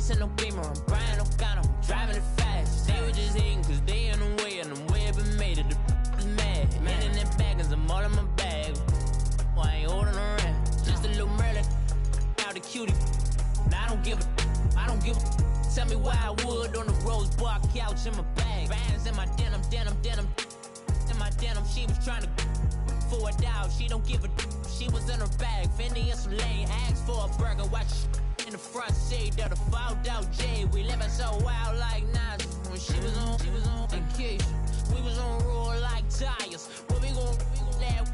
chasing no beamer, I'm buying no gun, I'm driving it fast. They were just hating cause they in the way, and the way I've been made it, the is mad. Man in that bag, cause I'm all in my bag. Well, I ain't holding around, just a little Merlin, out the cutie. Now I don't give a. Tell me why I would on the rose bar couch in my bag. Bands in my denim. In my denim, she was trying to for it out. She don't give a. She was in her bag. Fendi and some lane. Asked for a burger. Watch in the front seat of the fouled out J. We living so wild like Nas. When she was on vacation. We was on roll like tires. What we gon' laugh?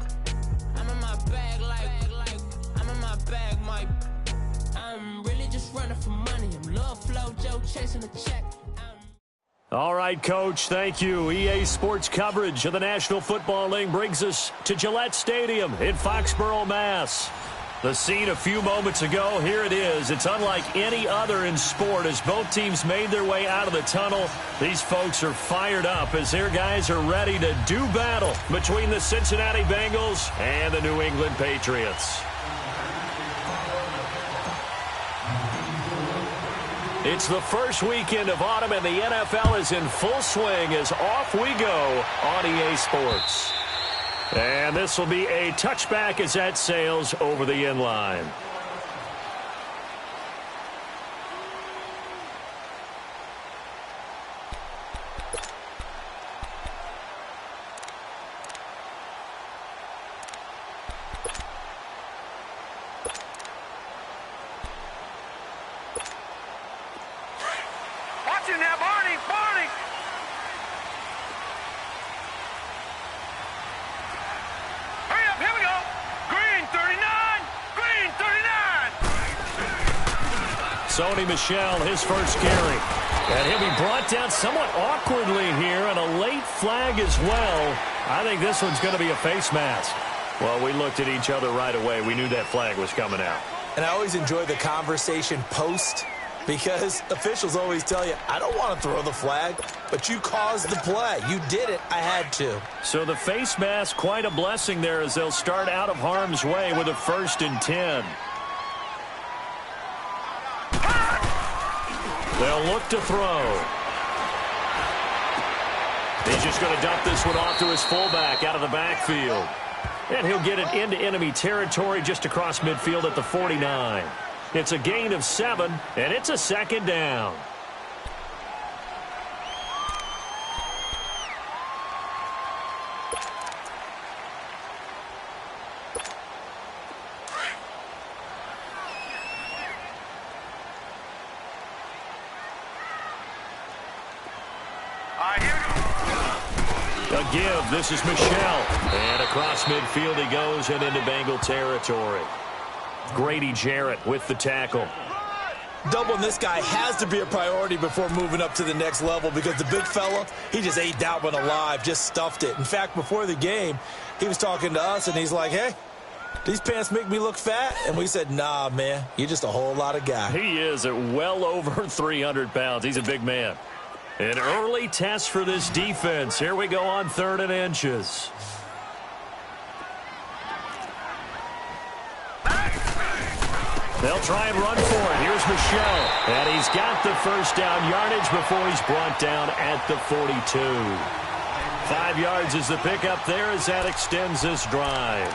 I'm in my bag like I'm in my bag, Mike. I'm really just running for money. I'm Love Flow Joe chasing a check. All right, Coach, thank you. EA Sports coverage of the National Football League brings us to Gillette Stadium in Foxborough, Mass. The scene a few moments ago, here it is. It's unlike any other in sport as both teams made their way out of the tunnel. These folks are fired up as their guys are ready to do battle between the Cincinnati Bengals and the New England Patriots. It's the first weekend of autumn, and the NFL is in full swing as off we go on EA Sports. And this will be a touchback as that sails over the inline. Sony Michel, his first carry. And he'll be brought down somewhat awkwardly here, and a late flag as well. I think this one's going to be a face mask. Well, we looked at each other right away. We knew that flag was coming out. And I always enjoy the conversation post, because officials always tell you, I don't want to throw the flag, but you caused the play. You did it. I had to. So the face mask, quite a blessing there as they'll start out of harm's way with a 1st and 10. They'll look to throw. He's just going to dump this one off to his fullback out of the backfield. And he'll get it into enemy territory just across midfield at the 49. It's a gain of 7, and it's a 2nd down. A give. This is Michel. And across midfield he goes and into Bengal territory. Grady Jarrett with the tackle. Doubling this guy has to be a priority before moving up to the next level, because the big fella, he just ate that one alive, just stuffed it. In fact, before the game, he was talking to us, and he's like, hey, these pants make me look fat? And we said, nah, man, you're just a whole lot of guy. He is at well over 300 pounds. He's a big man. An early test for this defense. Here we go on 3rd and inches. They'll try and run for it. Here's Michel. And he's got the first down yardage before he's brought down at the 42. 5 yards is the pickup there as that extends this drive.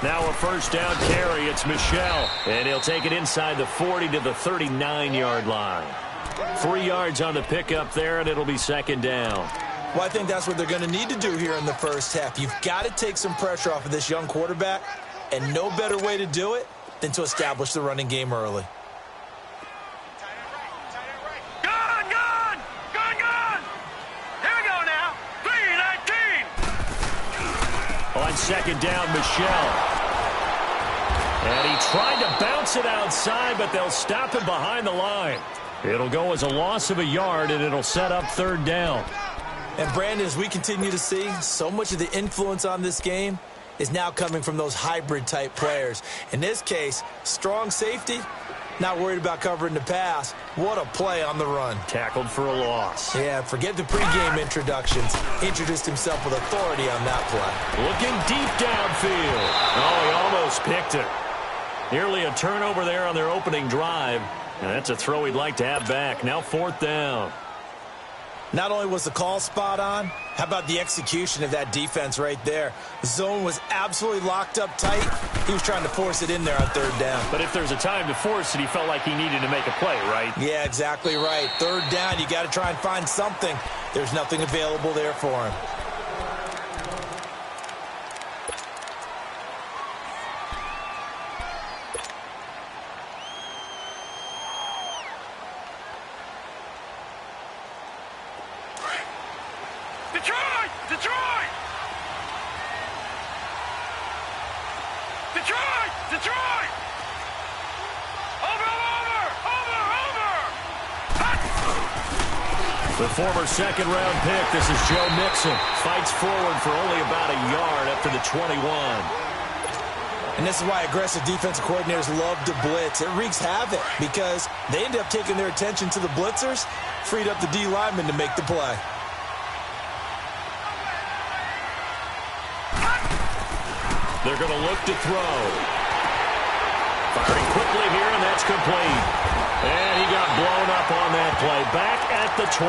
Now a first down carry. It's Michel. And he'll take it inside the 40 to the 39-yard line. 3 yards on the pickup there, and it'll be 2nd down. Well, I think that's what they're going to need to do here in the first half. You've got to take some pressure off of this young quarterback, and no better way to do it than to establish the running game early. On 2nd down, Michel. And he tried to bounce it outside, but they'll stop him behind the line. It'll go as a loss of a yard, and it'll set up 3rd down. And Brandon, as we continue to see, so much of the influence on this game is now coming from those hybrid-type players. In this case, strong safety, not worried about covering the pass. What a play on the run. Tackled for a loss. Yeah, forget the pregame introductions. Introduced himself with authority on that play. Looking deep downfield. Oh, he almost picked it. Nearly a turnover there on their opening drive. And that's a throw he'd like to have back. Now 4th down. Not only was the call spot on, how about the execution of that defense right there? The zone was absolutely locked up tight. He was trying to force it in there on 3rd down. But if there's a time to force it, he felt like he needed to make a play, right? Yeah, exactly right. 3rd down, you got to try and find something. There's nothing available there for him. Detroit! Detroit! Detroit! Detroit! Over! The former second-round pick, this is Joe Mixon. Fights forward for only about a yard up to the 21. And this is why aggressive defensive coordinators love to blitz. It wreaks havoc because they end up taking their attention to the blitzers, freed up the D lineman to make the play. They're going to look to throw. Firing quickly here, and that's complete. And he got blown up on that play. Back at the 20.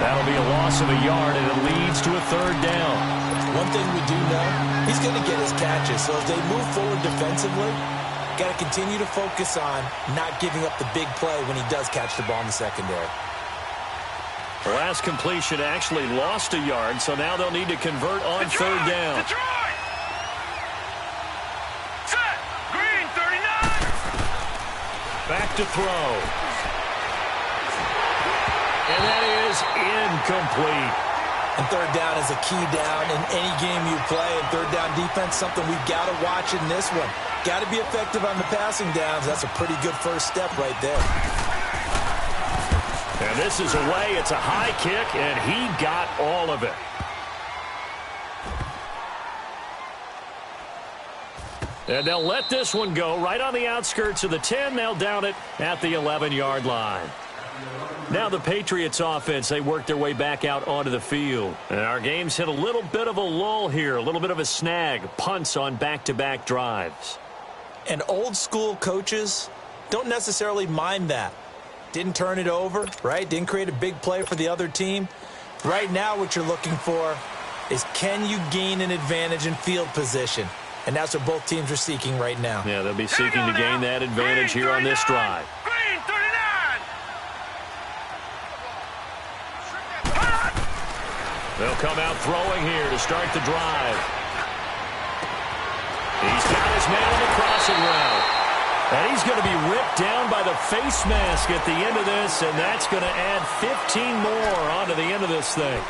That'll be a loss of a yard, and it leads to a 3rd down. One thing we do know, he's going to get his catches. So as they move forward defensively, got to continue to focus on not giving up the big play when he does catch the ball in the secondary. The last completion actually lost a yard, so now they'll need to convert on Detroit! 3rd down. Detroit! Set! Green, 39! Back to throw. And that is incomplete. And 3rd down is a key down in any game you play. And 3rd down defense, something we've got to watch in this one. Got to be effective on the passing downs. That's a pretty good first step right there. And this is away. It's a high kick, and he got all of it. And they'll let this one go right on the outskirts of the 10. They'll down it at the 11-yard line. Now the Patriots offense, they work their way back out onto the field. And our game's hit a little bit of a lull here, a little bit of a snag. Punts on back-to-back drives. And old school coaches don't necessarily mind that. Didn't turn it over, right? Didn't create a big play for the other team. Right now what you're looking for is, can you gain an advantage in field position? And that's what both teams are seeking right now. Yeah, they'll be seeking to gain that advantage here on this drive. Green, 39! They'll come out throwing here to start the drive. He's got his man on the crossing route. And he's going to be ripped down by the face mask at the end of this, and that's going to add 15 more onto the end of this thing.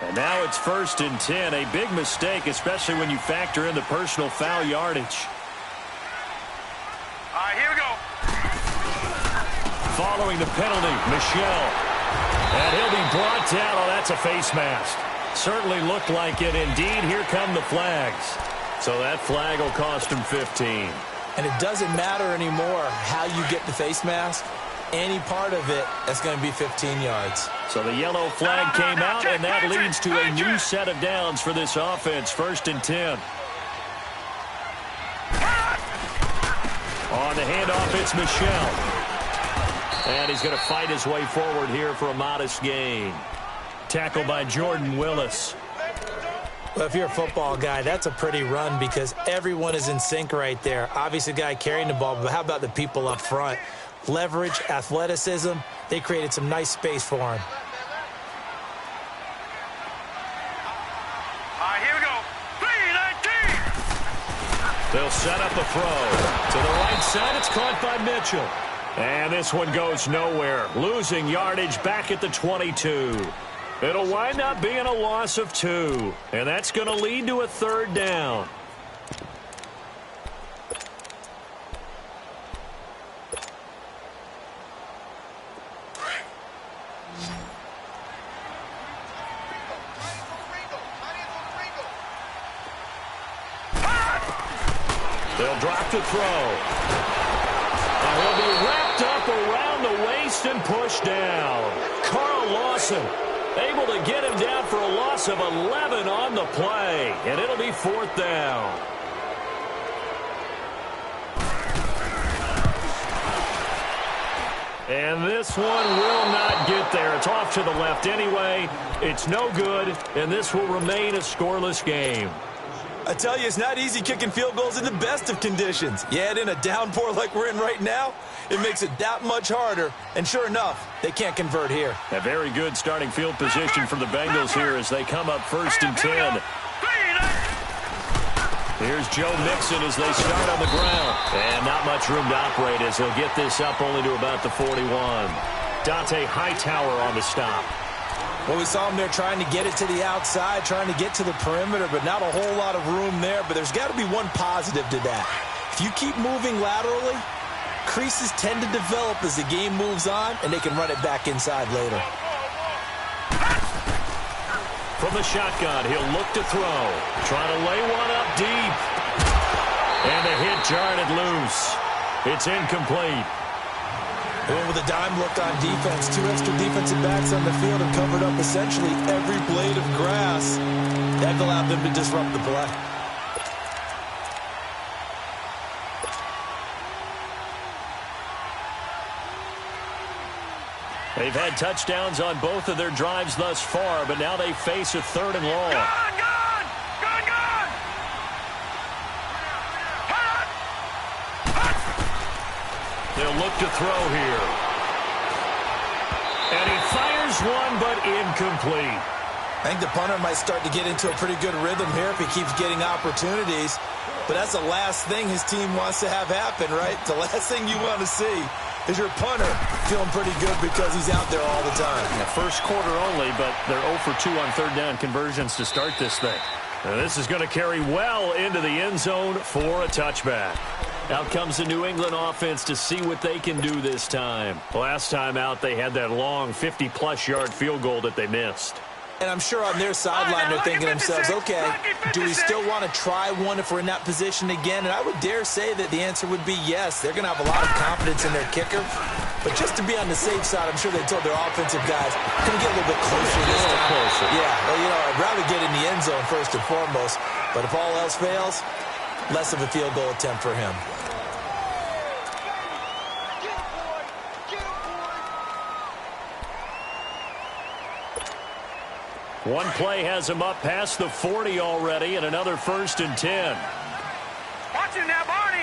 And now it's 1st and 10. A big mistake, especially when you factor in the personal foul yardage. All right, here we go. Following the penalty, Michelle. And he'll be brought down. Oh, that's a face mask. Certainly looked like it. Indeed, here come the flags. So that flag will cost him 15. And it doesn't matter anymore how you get the face mask. Any part of it, that's going to be 15 yards. So the yellow flag came out, and that leads to a new set of downs for this offense. 1st and 10. On the handoff, it's Michelle. And he's going to fight his way forward here for a modest gain. Tackled by Jordan Willis. Well, if you're a football guy, that's a pretty run because everyone is in sync right there. Obviously, the guy carrying the ball, but how about the people up front? Leverage, athleticism, they created some nice space for him. All right, here we go. 3-19. They'll set up a throw. To the right side, it's caught by Mitchell. And this one goes nowhere. Losing yardage back at the 22. It'll wind up being a loss of 2. And that's going to lead to a 3rd down. They'll drop to throw. And he'll be wrapped up around the waist and pushed down. Carl Lawson able to get him down for a loss of 11 on the play. And it'll be 4th down. And this one will not get there. It's off to the left anyway. It's no good, and this will remain a scoreless game. I tell you, it's not easy kicking field goals in the best of conditions. You add in a downpour like we're in right now, it makes it that much harder. And sure enough, they can't convert here. A very good starting field position for the Bengals here as they come up 1st and 10. Here's Joe Mixon as they start on the ground. And not much room to operate as they'll get this up only to about the 41. Dante Hightower on the stop. Well, we saw him there trying to get it to the outside, trying to get to the perimeter, but not a whole lot of room there. But there's got to be one positive to that. If you keep moving laterally, creases tend to develop as the game moves on, and they can run it back inside later. From the shotgun, he'll look to throw. Trying to lay one up deep. And the hit jarred it loose. It's incomplete. Going with a dime look on defense. 2 extra defensive backs on the field and covered up essentially every blade of grass. That allowed them to disrupt the play. They've had touchdowns on both of their drives thus far, but now they face a 3rd and long. Gone! They'll look to throw here. And he fires one, but incomplete. I think the punter might start to get into a pretty good rhythm here if he keeps getting opportunities. But that's the last thing his team wants to have happen, right? The last thing you want to see is your punter feeling pretty good because he's out there all the time. The first quarter only, but they're 0 for 2 on 3rd down conversions to start this thing. And this is going to carry well into the end zone for a touchback. Out comes the New England offense to see what they can do this time. Last time out, they had that long 50-plus yard field goal that they missed. And I'm sure on their sideline they're thinking to themselves, okay, do we still want to try one if we're in that position again? And I would dare say that the answer would be yes. They're going to have a lot of confidence in their kicker. But just to be on the safe side, I'm sure they told their offensive guys, can we get a little bit closer this time? Closer. Yeah, well, you know, I'd rather get in the end zone first and foremost. But if all else fails, less of a field goal attempt for him. One play has him up past the 40 already, and another 1st and 10. Watch him now, Barney!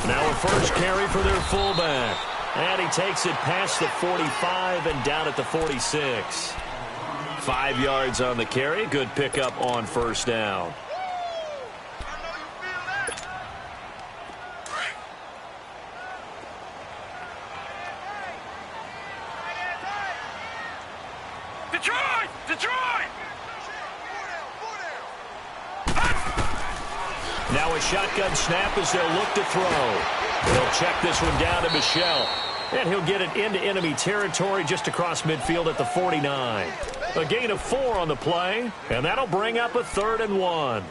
Now a first carry for their fullback. And he takes it past the 45 and down at the 46. 5 yards on the carry. Good pickup on 1st down. Detroit! Now a shotgun snap as they'll look to throw. They'll check this one down to Michel. And he'll get it into enemy territory just across midfield at the 49. A gain of 4 on the play, and that'll bring up a 3rd and 1.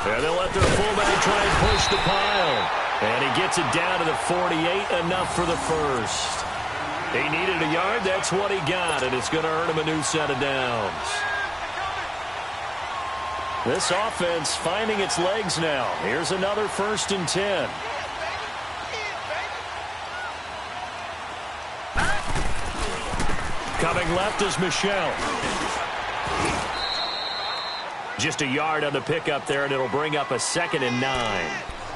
And they'll let their fullback try and push the pile. And he gets it down to the 48, enough for the first. He needed a yard, that's what he got, and it's going to earn him a new set of downs. This offense finding its legs now. Here's another 1st and 10. Coming left is Michel. Just a yard on the pickup there, and it'll bring up a 2nd and 9.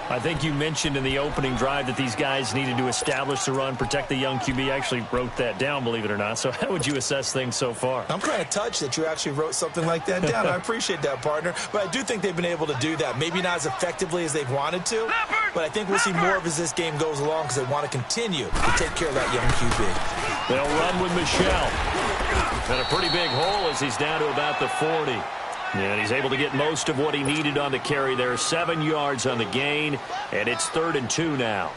I think you mentioned in the opening drive that these guys needed to establish the run, protect the young QB. I actually wrote that down, believe it or not. So how would you assess things so far? I'm kind of touched that you actually wrote something like that down. I appreciate that, partner. But I do think they've been able to do that. Maybe not as effectively as they've wanted to, but I think we'll see more of as this game goes along because they want to continue to take care of that young QB. They'll run with Michelle. And a pretty big hole as he's down to about the 40. And he's able to get most of what he needed on the carry there. 7 yards on the gain, and it's 3rd and 2 now.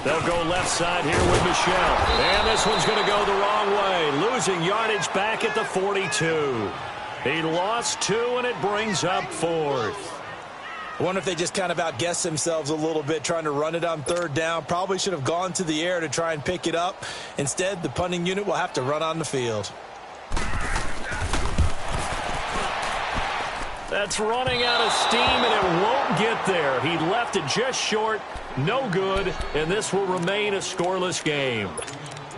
They'll go left side here with Michelle. And this one's going to go the wrong way. Losing yardage back at the 42. He lost 2, and it brings up 4th. I wonder if they just kind of outguessed themselves a little bit trying to run it on 3rd down. Probably should have gone to the air to try and pick it up. Instead, the punting unit will have to run on the field. That's running out of steam, and it won't get there. He left it just short, no good, and this will remain a scoreless game.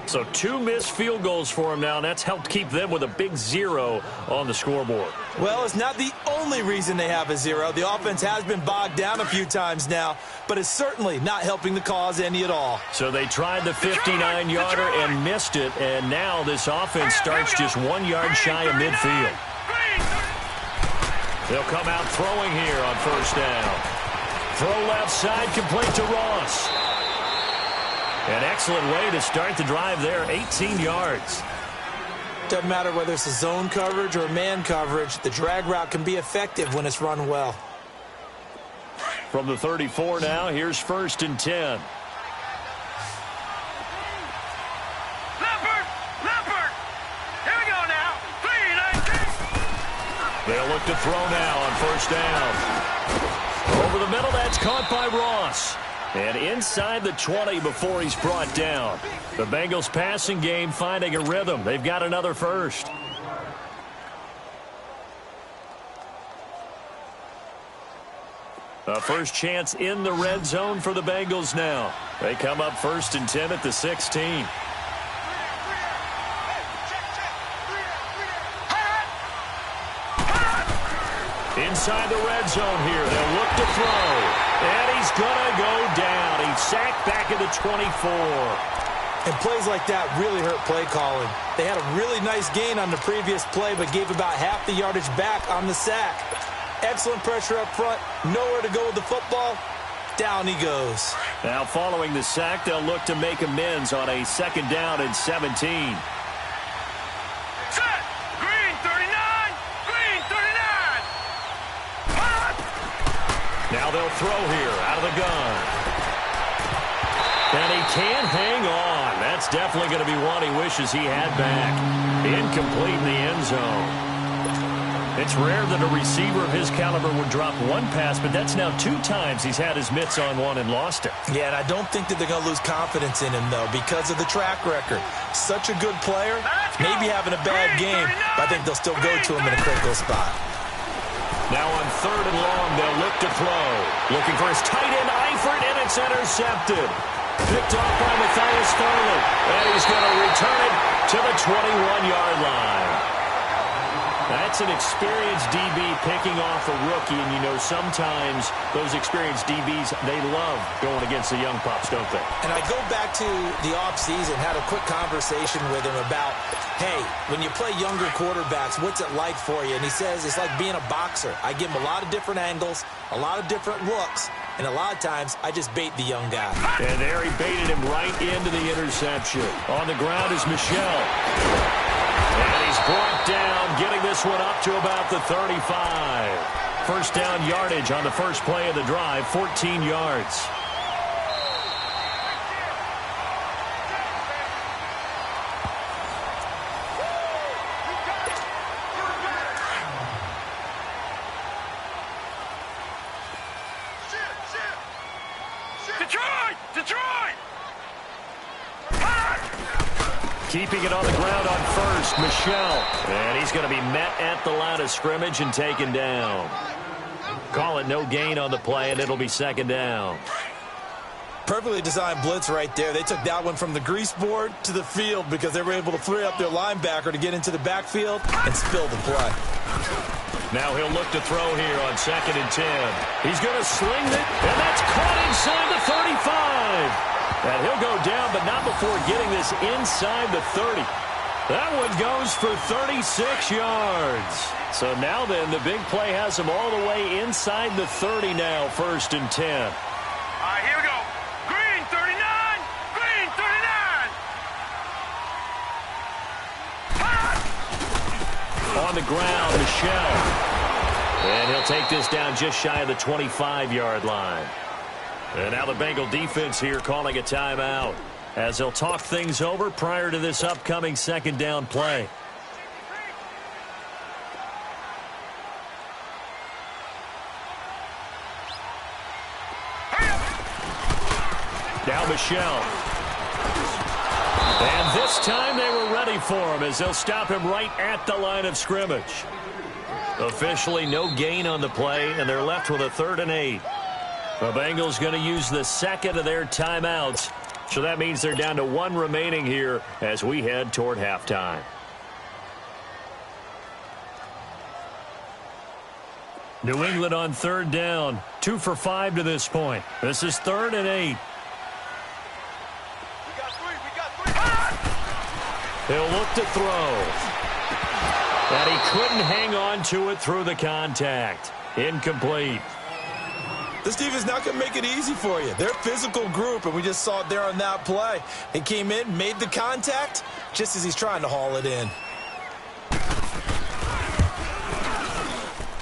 So 2 missed field goals for him now, and that's helped keep them with a big 0 on the scoreboard. Well, it's not the only reason they have a 0. The offense has been bogged down a few times now, but it's certainly not helping the cause any at all. So they tried the 59-yarder and missed it, and now this offense starts just 1 yard shy of midfield. They'll come out throwing here on 1st down. Throw left side, complete to Ross. An excellent way to start the drive there, 18 yards. Doesn't matter whether it's a zone coverage or man coverage, the drag route can be effective when it's run well. From the 34 now, here's 1st and 10. Leopard! Here we go now. 3, 19. They'll look to throw now on 1st down. Over the middle, that's caught by Ross. And inside the 20 before he's brought down. The Bengals passing game finding a rhythm. They've got another first. A first chance in the red zone for the Bengals now. They come up 1st and 10 at the 16. Inside the red zone here. They'll look to throw. And he's going to go down. He's sacked back at the 24. And plays like that really hurt play calling. They had a really nice gain on the previous play, but gave about half the yardage back on the sack. Excellent pressure up front. Nowhere to go with the football. Down he goes. Now following the sack, they'll look to make amends on a 2nd down and 17. Now they'll throw here out of the gun. And he can't hang on. That's definitely going to be one he wishes he had back. Incomplete in the end zone. It's rare that a receiver of his caliber would drop one pass, but that's now 2 times he's had his mitts on one and lost it. Yeah, and I don't think that they're going to lose confidence in him, though, because of the track record. Such a good player, maybe having a bad game, but I think they'll still go to him in a critical spot. Now on 3rd and long, they'll look to throw. Looking for his tight end, Eifert, and it's intercepted. Picked off by Matthias Farley. And he's going to return it to the 21-yard line. That's an experienced DB picking off a rookie, and you know sometimes those experienced DBs, they love going against the young pups, don't they? And I go back to the offseason, had a quick conversation with him about, hey, when you play younger quarterbacks, what's it like for you? And he says it's like being a boxer. I give him a lot of different angles, a lot of different looks, and a lot of times I just bait the young guy. And there he baited him right into the interception. On the ground is Michelle. And he's brought down, getting this one up to about the 35. First down yardage on the first play of the drive, 14 yards. Detroit! Keeping it on the ground on first, Michelle. And he's going to be met at the line of scrimmage and taken down. Call it no gain on the play, and it'll be 2nd down. Perfectly designed blitz right there. They took that one from the grease board to the field because they were able to free up their linebacker to get into the backfield and spill the play. Now he'll look to throw here on 2nd and 10. He's going to sling it, and that's caught inside the 35. And he'll go down, but not before getting this inside the 30. That one goes for 36 yards. So now then, the big play has him all the way inside the 30 now, 1st and 10. All right, here we go. Green 39. Green 39. On the ground, Michelle. And he'll take this down just shy of the 25-yard line. And now the Bengal defense here calling a timeout as they'll talk things over prior to this upcoming 2nd down play. Now Michelle. And this time they were ready for him as they'll stop him right at the line of scrimmage. Officially no gain on the play, and they're left with a 3rd and 8. The Bengals going to use the 2nd of their timeouts, so that means they're down to 1 remaining here as we head toward halftime. New England on 3rd down, 2 for 5 to this point. This is 3rd and 8. He'll look to throw. And he couldn't hang on to it through the contact. Incomplete. This defense not going to make it easy for you. They're a physical group, and we just saw it there on that play. He came in, made the contact, just as he's trying to haul it in.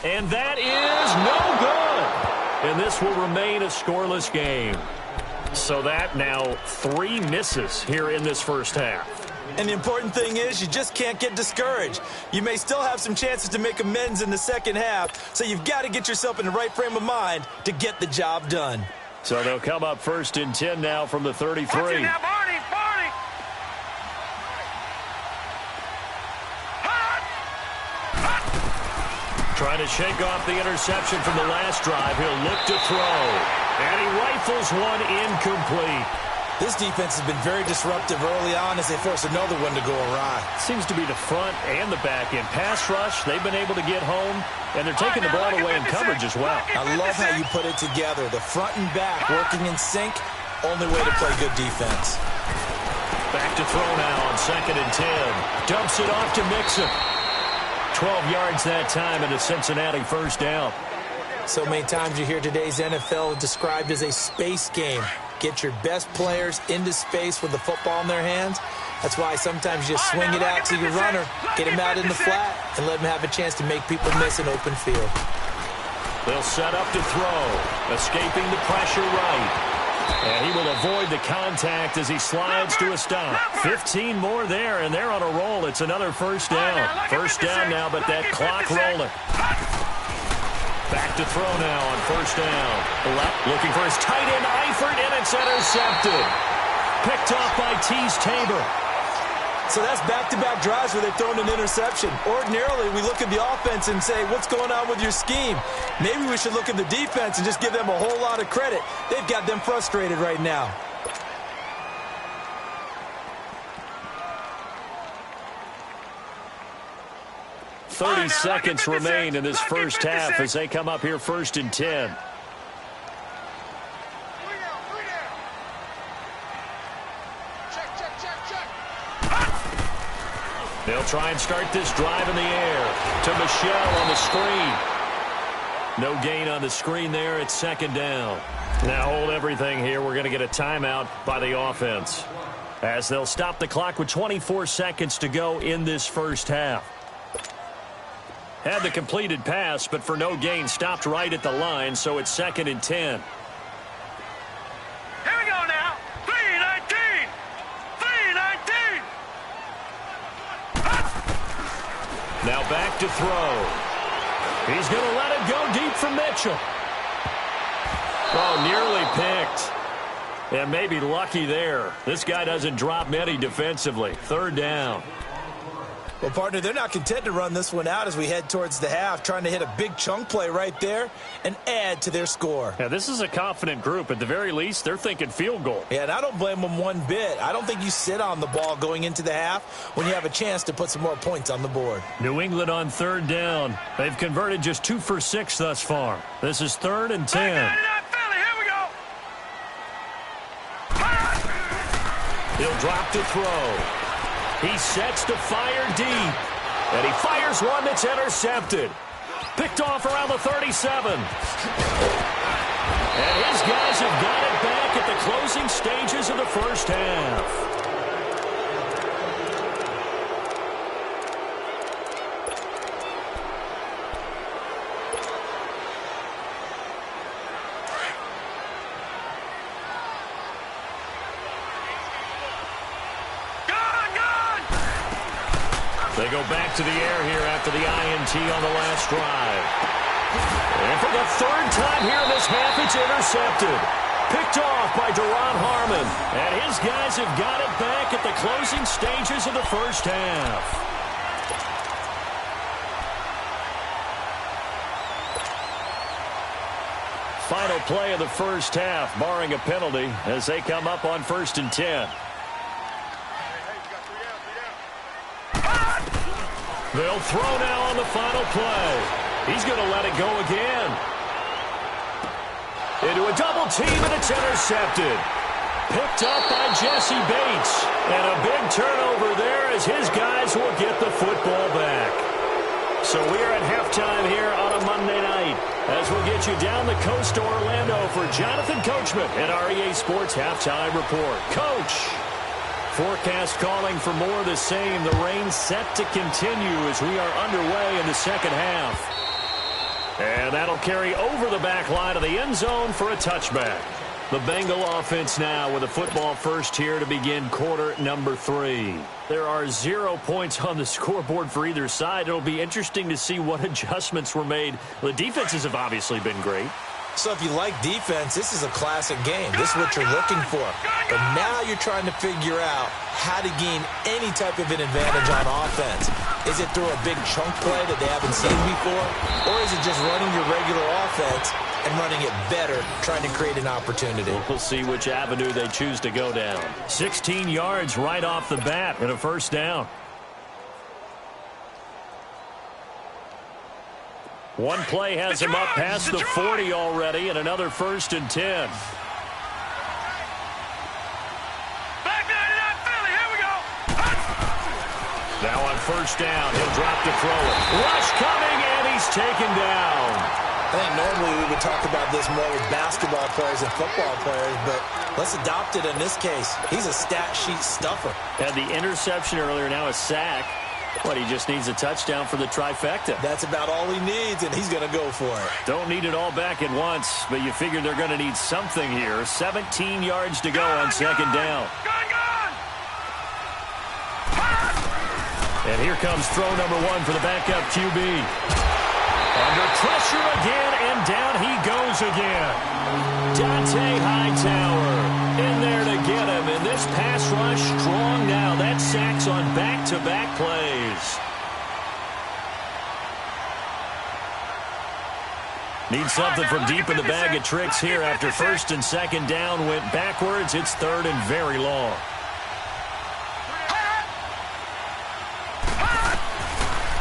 And that is no good. And this will remain a scoreless game. So that now 3 misses here in this first half. And the important thing is you just can't get discouraged. You may still have some chances to make amends in the second half, so you've got to get yourself in the right frame of mind to get the job done. So they'll come up 1st and 10 now from the 33. Now, Barney, Barney. Trying to shake off the interception from the last drive. He'll look to throw. And he rifles one incomplete. This defense has been very disruptive early on as they force another one to go awry. Seems to be the front and the back end. Pass rush, they've been able to get home, and they're taking the ball away in coverage as well. I love how you put it together. The front and back working in sync, only way to play good defense. Back to throw now on 2nd and 10. Dumps it off to Mixon. 12 yards that time and a Cincinnati 1st down. So many times you hear today's NFL described as a space game. Get your best players into space with the football in their hands. That's why sometimes you just swing it out to your runner, get him out in the flat, and let him have a chance to make people miss an open field. They'll set up to throw, escaping the pressure right. And he will avoid the contact as he slides to a stop. 15 more there, and they're on a roll. It's another 1st down. 1st down now, but that clock rolling. Back to throw now on 1st down. Looking for his tight end, Eifert, and it's intercepted. Picked off by Tease Tabor. So that's back-to-back drives where they've thrown an interception. Ordinarily, we look at the offense and say, what's going on with your scheme? Maybe we should look at the defense and just give them a whole lot of credit. They've got them frustrated right now. Thirty seconds remain in this first half as they come up here 1st and 10. They'll try and start this drive in the air to Michelle on the screen. No gain on the screen there. It's 2nd down. Now hold everything here. We're going to get a timeout by the offense as they'll stop the clock with 24 seconds to go in this first half. Had the completed pass, but for no gain, stopped right at the line, so it's 2nd and 10. Here we go now. 3-19. 3-19. Now back to throw. He's going to let it go deep for Mitchell. Oh, nearly picked. And maybe lucky there. This guy doesn't drop many defensively. 3rd down. Well, partner, they're not content to run this one out as we head towards the half, trying to hit a big chunk play right there and add to their score. Yeah, this is a confident group. At the very least, they're thinking field goal. Yeah, and I don't blame them one bit. I don't think you sit on the ball going into the half when you have a chance to put some more points on the board. New England on third down. They've converted just 2 for 6 thus far. This is 3rd and 10. He'll drop to throw. He sets to fire deep. And he fires one that's intercepted. Picked off around the 37. And his guys have got it back at the closing stages of the first half. They go back to the air here after the INT on the last drive. And for the 3rd time here in this half, it's intercepted. Picked off by Deron Harmon. And his guys have got it back at the closing stages of the first half. Final play of the first half, barring a penalty, as they come up on 1st and 10. They'll throw now on the final play. He's going to let it go again. Into a double team, and it's intercepted. Picked up by Jesse Bates. And a big turnover there as his guys will get the football back. So we are at halftime here on a Monday night as we'll get you down the coast to Orlando for Jonathan Coachman at our EA Sports Halftime Report. Coach! Forecast calling for more of the same. The rain set to continue as we are underway in the second half. And that'll carry over the back line of the end zone for a touchback. The Bengal offense now with a football first here to begin quarter number 3. There are 0 points on the scoreboard for either side. It'll be interesting to see what adjustments were made. The defenses have obviously been great. So if you like defense, this is a classic game. This is what you're looking for. But now you're trying to figure out how to gain any type of an advantage on offense. Is it through a big chunk play that they haven't seen before? Or is it just running your regular offense and running it better, trying to create an opportunity? We'll see which avenue they choose to go down. 16 yards right off the bat and a first down. One play has him up past the 40 already, and another 1st and 10. Now on first down, he'll drop to throw it. Rush coming, and he's taken down. I think normally we would talk about this more with basketball players and football players, but let's adopt it in this case. He's a stat sheet stuffer. Had the interception earlier, now a sack. But he just needs a touchdown for the trifecta. That's about all he needs, and he's going to go for it. Don't need it all back at once, but you figure they're going to need something here. 17 yards to go on second down. And here comes throw number 1 for the backup QB. Under pressure again, and down he goes again. Dante Hightower in there to get him, and this pass rush strong now. That sacks on back-to-back plays. Need something from deep in the bag of tricks here after 1st and 2nd down went backwards. It's 3rd and very long.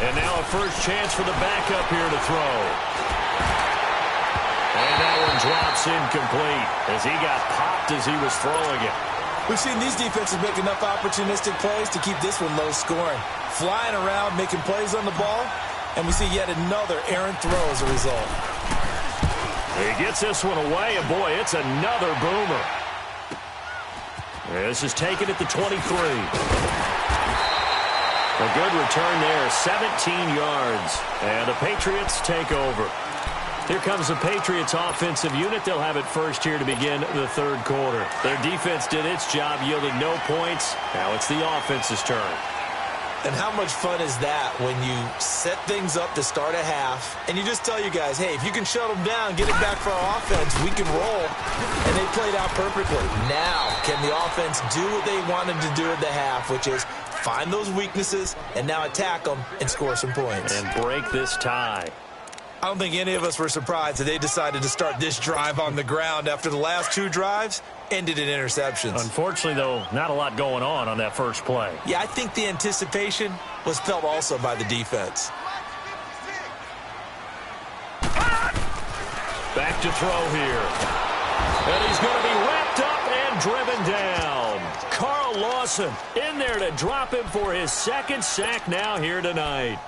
And now a first chance for the backup here to throw. And that one drops incomplete as he got popped as he was throwing it. We've seen these defenses make enough opportunistic plays to keep this one low scoring. Flying around, making plays on the ball, and we see yet another errant throw as a result. He gets this one away, and boy, it's another boomer. This is taken at the 23. A good return there, 17 yards. And the Patriots take over. Here comes the Patriots offensive unit. They'll have it first here to begin the 3rd quarter. Their defense did its job, yielding no points. Now it's the offense's turn. And how much fun is that when you set things up to start a half, and you just tell you guys, hey, if you can shut them down, get it back for our offense, we can roll. And they played out perfectly. Now, can the offense do what they wanted to do at the half, which is find those weaknesses and now attack them and score some points. And break this tie. I don't think any of us were surprised that they decided to start this drive on the ground after the last 2 drives ended in interceptions. Unfortunately, though, not a lot going on that first play. Yeah, I think the anticipation was felt also by the defense. Back to throw here. And he's going to be wrapped up and driven down. Carl Lawson in there to drop him for his 2nd sack now here tonight.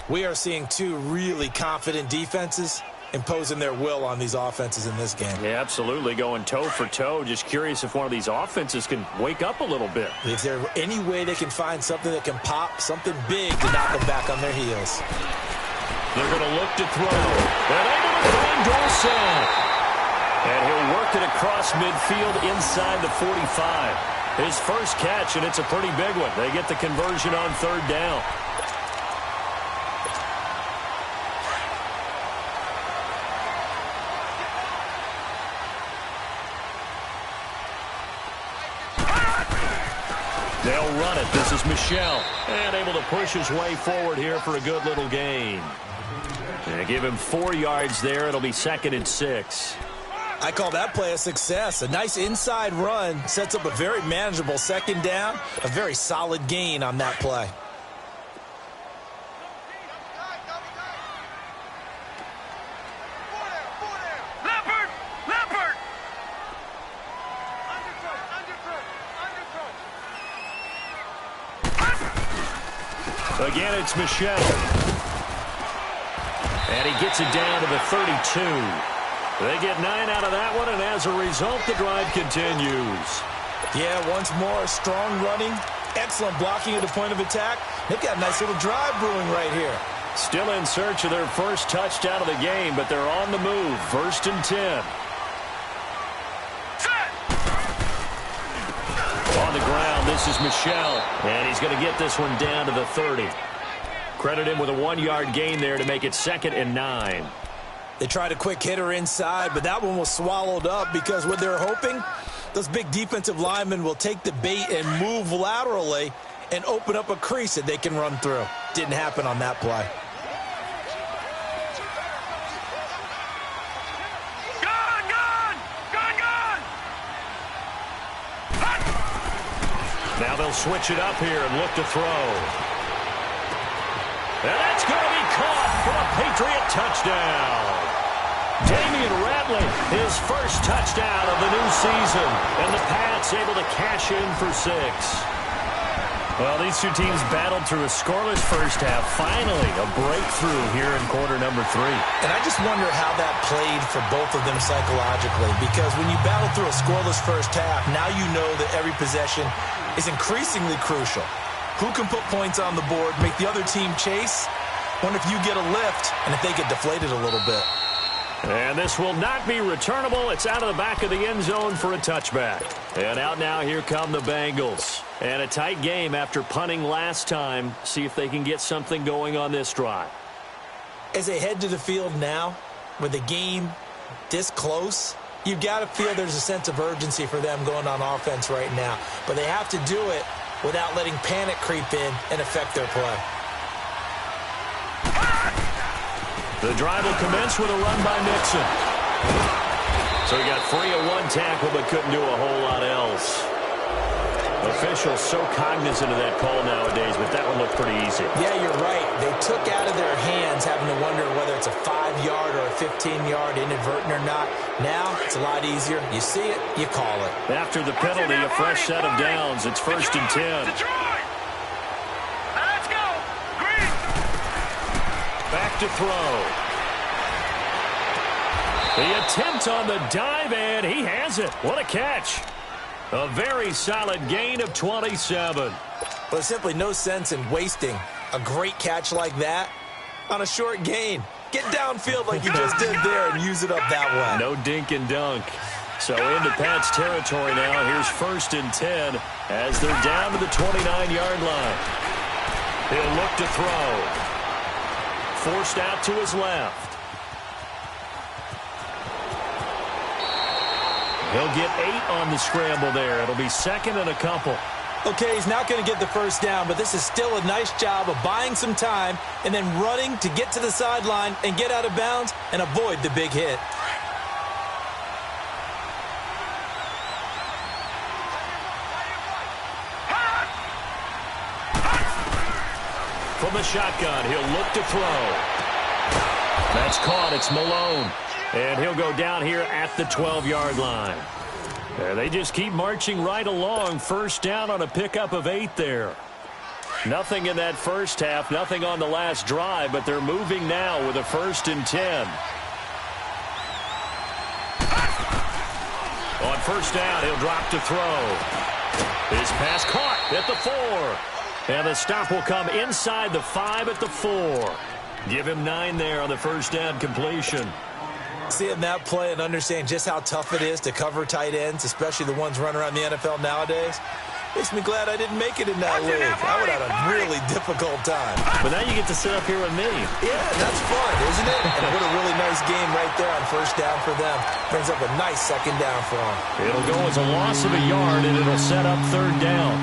We are seeing 2 really confident defenses imposing their will on these offenses in this game. Yeah, absolutely, going toe for toe. Just curious if one of these offenses can wake up a little bit. Is there any way they can find something that can pop, something big to knock them back on their heels? They're going to look to throw. And able to find Dorsett. And he'll work it across midfield inside the 45. His first catch, and it's a pretty big one. They get the conversion on 3rd down. They'll run it. This is Michel. And able to push his way forward here for a good little gain. And give him 4 yards there. It'll be 2nd and 6. I call that play a success. A nice inside run sets up a very manageable 2nd down. A very solid gain on that play. Again, it's Michel. And he gets it down to the 32. They get 9 out of that one, and as a result, the drive continues. Yeah, once more, strong running, excellent blocking at the point of attack. They've got a nice little drive brewing right here. Still in search of their first touchdown of the game, but they're on the move. 1st and 10. On the ground, this is Michel, and he's going to get this one down to the 30. Credit him with a 1-yard gain there to make it 2nd and 9. They tried a quick hitter inside, but that one was swallowed up because what they're hoping, those big defensive linemen will take the bait and move laterally and open up a crease that they can run through. Didn't happen on that play. Now they'll switch it up here and look to throw. And that's going to be caught for a Patriot touchdown. Damian Ratley, his first touchdown of the new season. And the Pats able to cash in for 6. Well, these 2 teams battled through a scoreless first half. Finally, a breakthrough here in quarter number 3. And I just wonder how that played for both of them psychologically. Because when you battle through a scoreless first half, now you know that every possession is increasingly crucial. Who can put points on the board, make the other team chase? Wonder if you get a lift and if they get deflated a little bit. And this will not be returnable. It's out of the back of the end zone for a touchback. And out now, here come the Bengals. And a tight game after punting last time. See if they can get something going on this drive. As they head to the field now, with the game this close, you've got to feel there's a sense of urgency for them going on offense right now. But they have to do it without letting panic creep in and affect their play. The drive will commence with a run by Nixon. So he got free of 1 tackle but couldn't do a whole lot else. Officials so cognizant of that call nowadays, but that one looked pretty easy. Yeah, you're right. They took out of their hands having to wonder whether it's a 5-yard or a 15-yard inadvertent or not. Now, it's a lot easier. You see it, you call it. After the penalty, a fresh set of downs. It's 1st and 10. Let's go. Green. Back to throw. The attempt on the dive, and he has it. What a catch. A very solid gain of 27. Well, there's simply no sense in wasting a great catch like that on a short gain. Get downfield like you just did there and use it up that way. No dink and dunk. So into Pat's territory now. Here's 1st and 10 as they're down to the 29-yard line. He'll look to throw. Forced out to his left. He'll get 8 on the scramble there. It'll be second and a couple. Okay, he's not going to get the first down, but this is still a nice job of buying some time and then running to get to the sideline and get out of bounds and avoid the big hit. From the shotgun, he'll look to throw. That's caught. It's Malone. And he'll go down here at the 12-yard line. They just keep marching right along. First down on a pickup of 8 there. Nothing in that first half, nothing on the last drive, but they're moving now with a 1st and 10. On first down, he'll drop to throw. His pass caught at the 4. And the stop will come inside the 5 at the 4. Give him 9 there on the first down completion. Seeing that play and understand just how tough it is to cover tight ends, especially the ones running around the NFL nowadays, makes me glad I didn't make it in that league. I would have had a really difficult time. But now you get to sit up here with me. Yeah, that's fun, isn't it? And what a really nice game right there on first down for them. Brings up a nice second down for them. It'll go as a loss of a yard, and it'll set up 3rd down.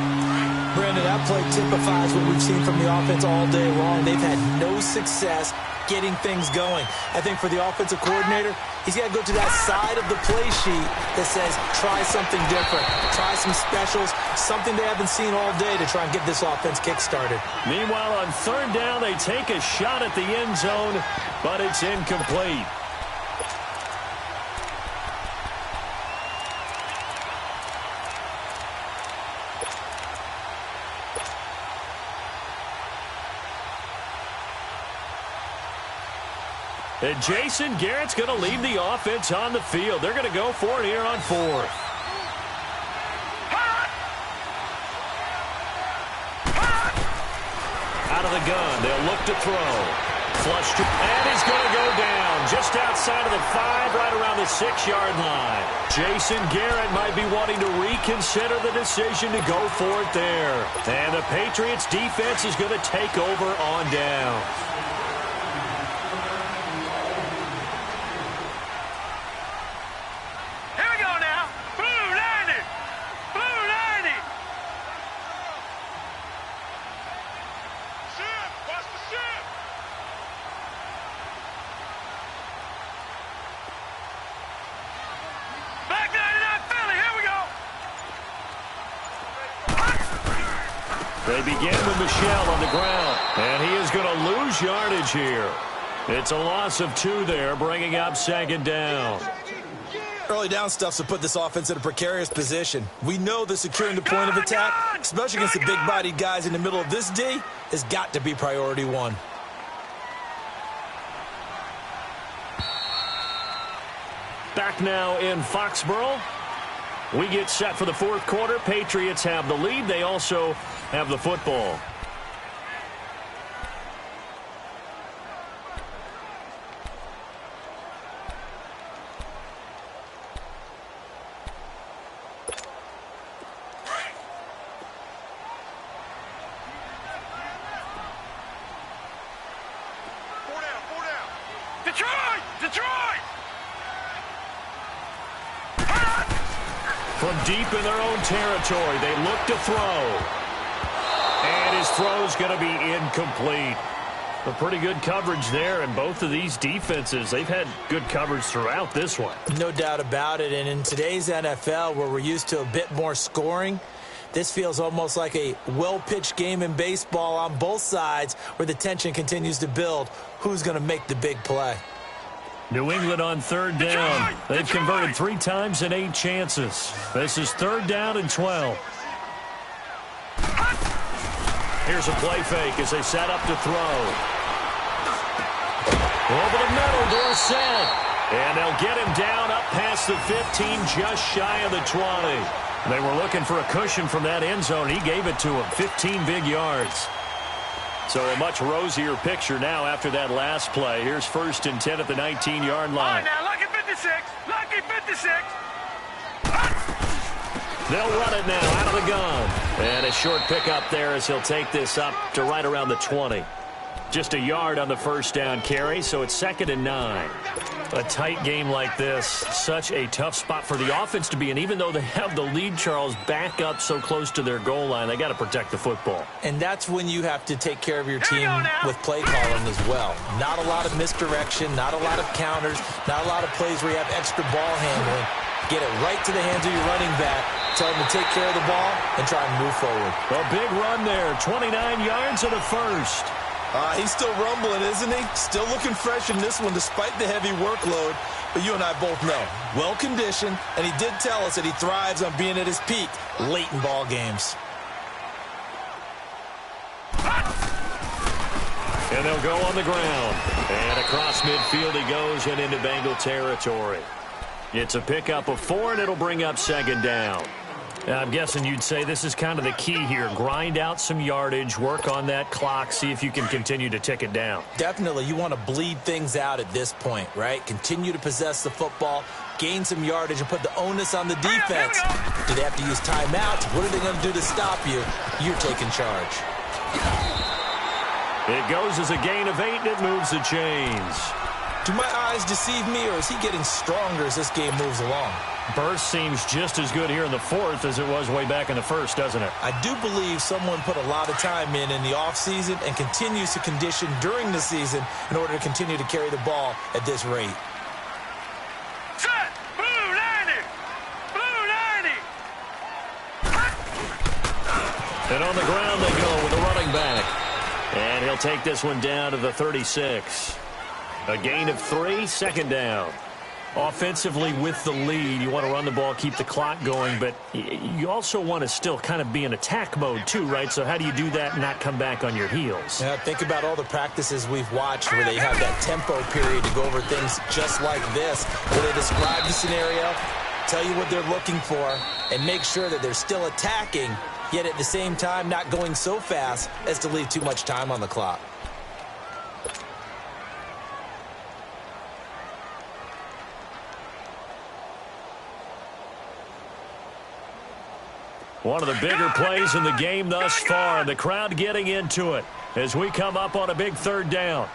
Brandon, that play typifies what we've seen from the offense all day long. They've had no success getting things going. I think for the offensive coordinator, he's got to go to that side of the play sheet that says, try something different, try some specials, something they haven't seen all day to try and get this offense kick-started. Meanwhile, on 3rd down, they take a shot at the end zone, but it's incomplete. And Jason Garrett's going to lead the offense on the field. They're going to go for it here on 4th. Out of the gun, they'll look to throw. Flush to, and he's going to go down just outside of the 5, right around the 6-yard line. Jason Garrett might be wanting to reconsider the decision to go for it there. And the Patriots defense is going to take over on down. They begin with Michel on the ground, and he is going to lose yardage here. It's a loss of 2 there, bringing up 2nd down. Early down stuff to put this offense in a precarious position. We know that securing the point of attack, especially against the big-bodied guys in the middle of this D, has got to be priority 1. Back now in Foxborough. We get set for the 4th quarter. Patriots have the lead. They also have the football. Detroit! From deep in their own territory, they look to throw. And his throw's going to be incomplete. A pretty good coverage there, and both of these defenses, they've had good coverage throughout this one. No doubt about it, and in today's NFL, where we're used to a bit more scoring, this feels almost like a well-pitched game in baseball on both sides where the tension continues to build. Who's going to make the big play? New England on 3rd down. They've converted 3 times in 8 chances. This is 3rd down and 12. Here's a play fake as they set up to throw. Over the middle, Dorsett. And they'll get him down up past the 15, just shy of the 20. They were looking for a cushion from that end zone. He gave it to him, 15 big yards. So a much rosier picture now after that last play. Here's 1st and 10 at the 19-yard line. All right, now, lucky 56. Lucky 56. They'll run it now out of the gun. And a short pickup there as he'll take this up to right around the 20. Just a yard on the first down carry, so it's 2nd and 9. A tight game like this, such a tough spot for the offense to be in. Even though they have the lead, Charles, back up so close to their goal line, they got to protect the football. And that's when you have to take care of your team with play calling as well. Not a lot of misdirection, not a lot of counters, not a lot of plays where you have extra ball handling. Get it right to the hands of your running back. Tell him to take care of the ball and try and move forward. A big run there, 29 yards and a first. He's still rumbling, isn't he? Still looking fresh in this one despite the heavy workload. But you and I both know, well-conditioned, and he did tell us that he thrives on being at his peak late in ball games. And they'll go on the ground. And across midfield he goes and into Bengal territory. It's a pickup of 4, and it'll bring up 2nd down. I'm guessing you'd say this is kind of the key here. Grind out some yardage, work on that clock, see if you can continue to tick it down. Definitely. You want to bleed things out at this point, right? Continue to possess the football, gain some yardage, and put the onus on the defense. Do they have to use timeouts? What are they going to do to stop you? You're taking charge. It goes as a gain of 8, and it moves the chains. Do my eyes deceive me, or is he getting stronger as this game moves along? Burst seems just as good here in the 4th as it was way back in the 1st, doesn't it? I do believe someone put a lot of time in the offseason and continues to condition during the season in order to continue to carry the ball at this rate. Set! Blue 90! Blue 90! And on the ground they go with the running back. And he'll take this one down to the 36. A gain of 3, 2nd down. Offensively with the lead, you want to run the ball, keep the clock going, but you also want to still kind of be in attack mode too, right? So how do you do that and not come back on your heels? Yeah, think about all the practices we've watched where they have that tempo period to go over things just like this, where they describe the scenario, tell you what they're looking for, and make sure that they're still attacking, yet at the same time not going so fast as to leave too much time on the clock. One of the bigger plays in the game thus far, and the crowd getting into it as we come up on a big 3rd down.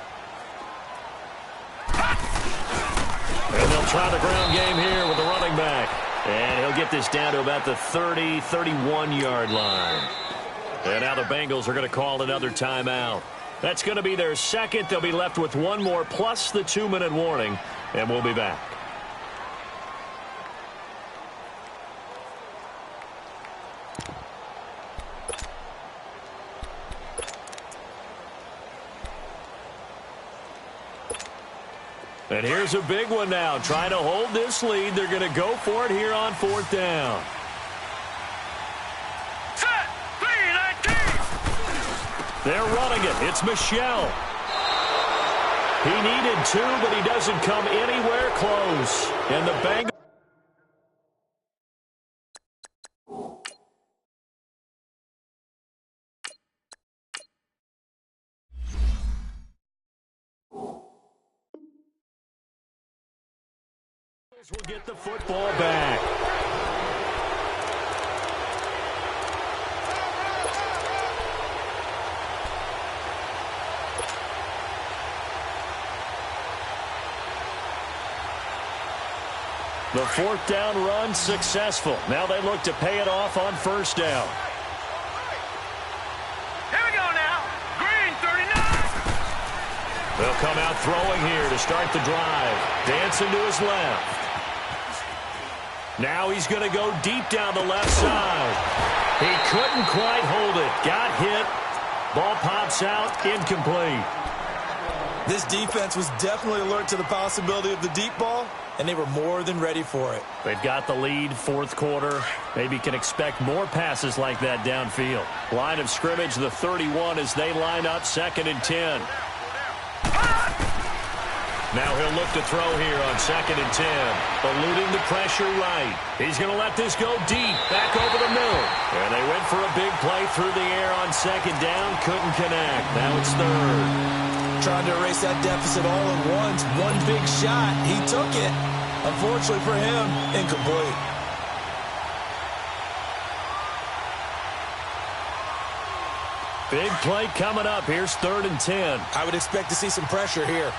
And they'll try the ground game here with the running back. And he'll get this down to about the 30, 31-yard line. And now the Bengals are going to call another timeout. That's going to be their 2nd. They'll be left with 1 more plus the 2-minute warning, and we'll be back. And here's a big one now. Trying to hold this lead. They're going to go for it here on 4th down. Set! 319! They're running it. It's Michelle. He needed 2, but he doesn't come anywhere close. And the Bengals. Will get the football back. The 4th down run successful. Now they look to pay it off on 1st down. Here we go now. Green 39! They'll come out throwing here to start the drive. Dancing to his left. Now he's going to go deep down the left side. He couldn't quite hold it. Got hit. Ball pops out. Incomplete. This defense was definitely alert to the possibility of the deep ball, and they were more than ready for it. They've got the lead, 4th quarter. Maybe can expect more passes like that downfield. Line of scrimmage, the 31 as they line up 2nd and 10. Now he'll look to throw here on 2nd and 10. Eluding the pressure right. He's going to let this go deep. Back over the middle. And they went for a big play through the air on 2nd down. Couldn't connect. Now it's 3rd. Trying to erase that deficit all at once. One big shot. He took it. Unfortunately for him, incomplete. Big play coming up. Here's 3rd and 10. I would expect to see some pressure here.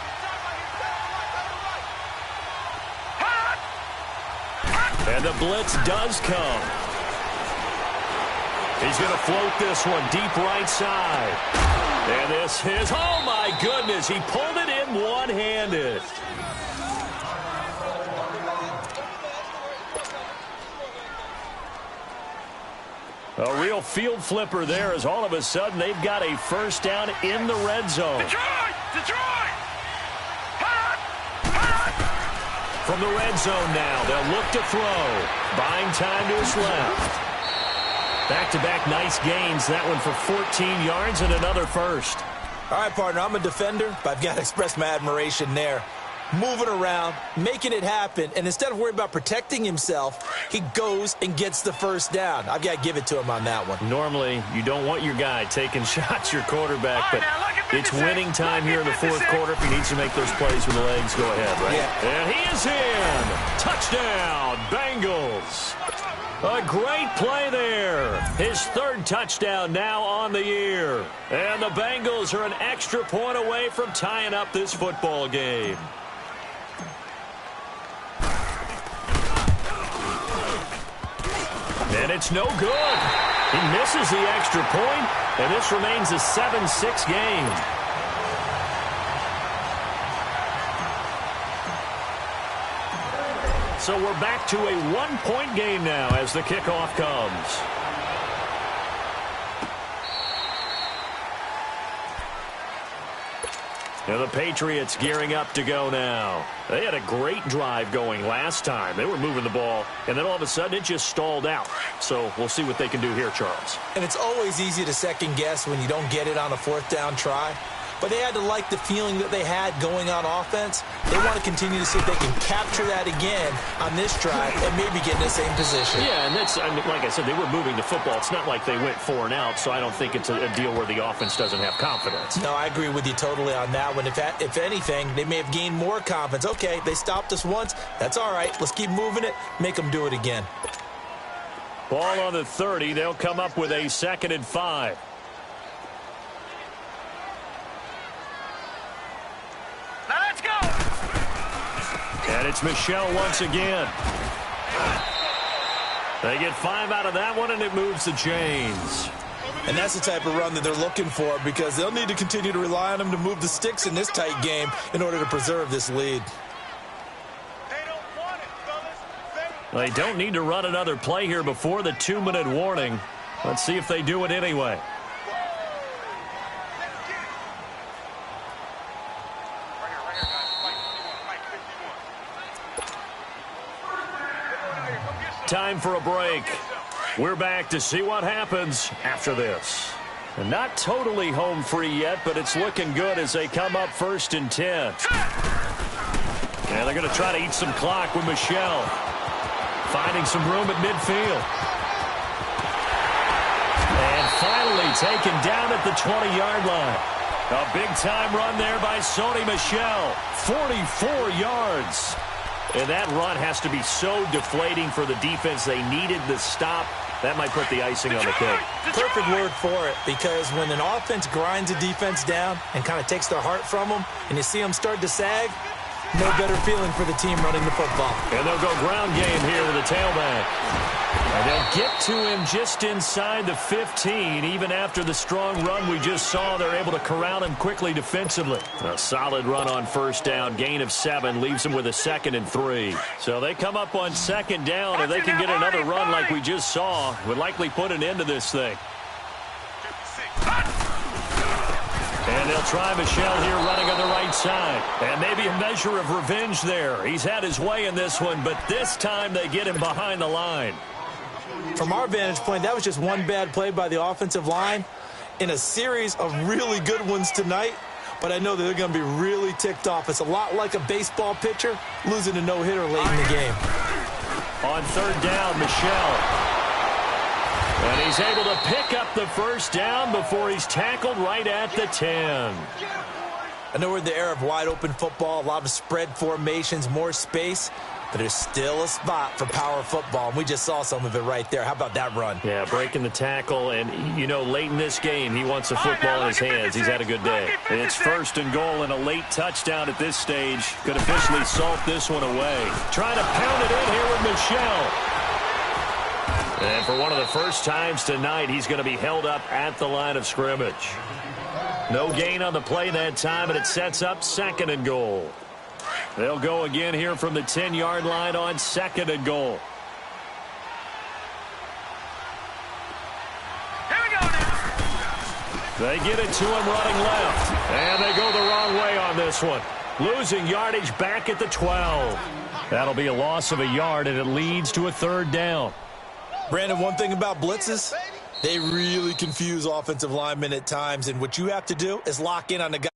And the blitz does come. He's going to float this one deep right side. And this is, oh my goodness, he pulled it in one-handed. A real field flipper there as all of a sudden they've got a first down in the red zone. Detroit! From the red zone now, they'll look to throw. Buying time to his left. Back-to-back nice gains. That one for 14 yards and another first. All right, partner, I'm a defender, but I've got to express my admiration there. Moving around, making it happen, and instead of worrying about protecting himself, he goes and gets the first down. I've got to give it to him on that one. Normally, you don't want your guy taking shots, your quarterback, but it's winning time here in the fourth quarter. If he needs to make those plays with the legs, go ahead, right? Yeah. And he is in. Touchdown, Bengals. A great play there. His 3rd touchdown now on the year. And the Bengals are an extra point away from tying up this football game. And it's no good. He misses the extra point, and this remains a 7-6 game. So we're back to a 1-point game now as the kickoff comes. And the Patriots gearing up to go now. They had a great drive going last time. They were moving the ball, and then all of a sudden it just stalled out. So we'll see what they can do here, Charles. And it's always easy to second guess when you don't get it on a 4th down try. But they had to like the feeling that they had going on offense. They want to continue to see if they can capture that again on this drive and maybe get in the same position. Yeah, and that's, I mean, like I said, they were moving the football. It's not like they went 4 and out, so I don't think it's a deal where the offense doesn't have confidence. No, I agree with you totally on that one. If anything, they may have gained more confidence. Okay, they stopped us once. That's all right. Let's keep moving it. Make them do it again. Ball on the 30. They'll come up with a 2nd and 5. And it's Michel once again. They get 5 out of that one, and it moves the chains. And that's the type of run that they're looking for because they'll need to continue to rely on them to move the sticks in this tight game in order to preserve this lead. They don't need to run another play here before the 2-minute warning. Let's see if they do it anyway. Time for a break. We're back to see what happens after this. And not totally home free yet, but it's looking good as they come up 1st and 10. And they're going to try to eat some clock with Michel. Finding some room at midfield. And finally taken down at the 20-yard line. A big-time run there by Sony Michel. 44 yards. And that run has to be so deflating for the defense. They needed the stop. That might put the icing on the cake. Perfect word for it, because when an offense grinds a defense down and kind of takes their heart from them, and you see them start to sag, no better feeling for the team running the football. And they'll go ground game here with a tailback. And they'll get to him just inside the 15. Even after the strong run we just saw, they're able to corral him quickly defensively. A solid run on 1st down. Gain of 7 leaves them with a 2nd and 3. So they come up on 2nd down. If they can get another run like we just saw, would likely put an end to this thing. And they'll try Michel here running on the right side. And maybe a measure of revenge there. He's had his way in this one, but this time they get him behind the line. From our vantage point, that was just one bad play by the offensive line in a series of really good ones tonight. But I know that they're going to be really ticked off. It's a lot like a baseball pitcher losing a no-hitter late in the game. On 3rd down, Michel. And he's able to pick up the 1st down before he's tackled right at the 10. I know we're in the era of wide-open football, a lot of spread formations, more space. But there's still a spot for power football, and we just saw some of it right there. How about that run? Yeah, breaking the tackle, and, you know, late in this game, he wants the football in his hands. He's had a good day. It's 1st and goal and a late touchdown at this stage. Could officially salt this one away. Trying to pound it in here with Michel. And for one of the first times tonight, he's going to be held up at the line of scrimmage. No gain on the play that time, and it sets up 2nd and goal. They'll go again here from the 10-yard line on 2nd and goal. Here we go now. They get it to him running left. And they go the wrong way on this one. Losing yardage back at the 12. That'll be a loss of a yard, and it leads to a 3rd down. Brandon, one thing about blitzes, they really confuse offensive linemen at times, and what you have to do is lock in on the guy.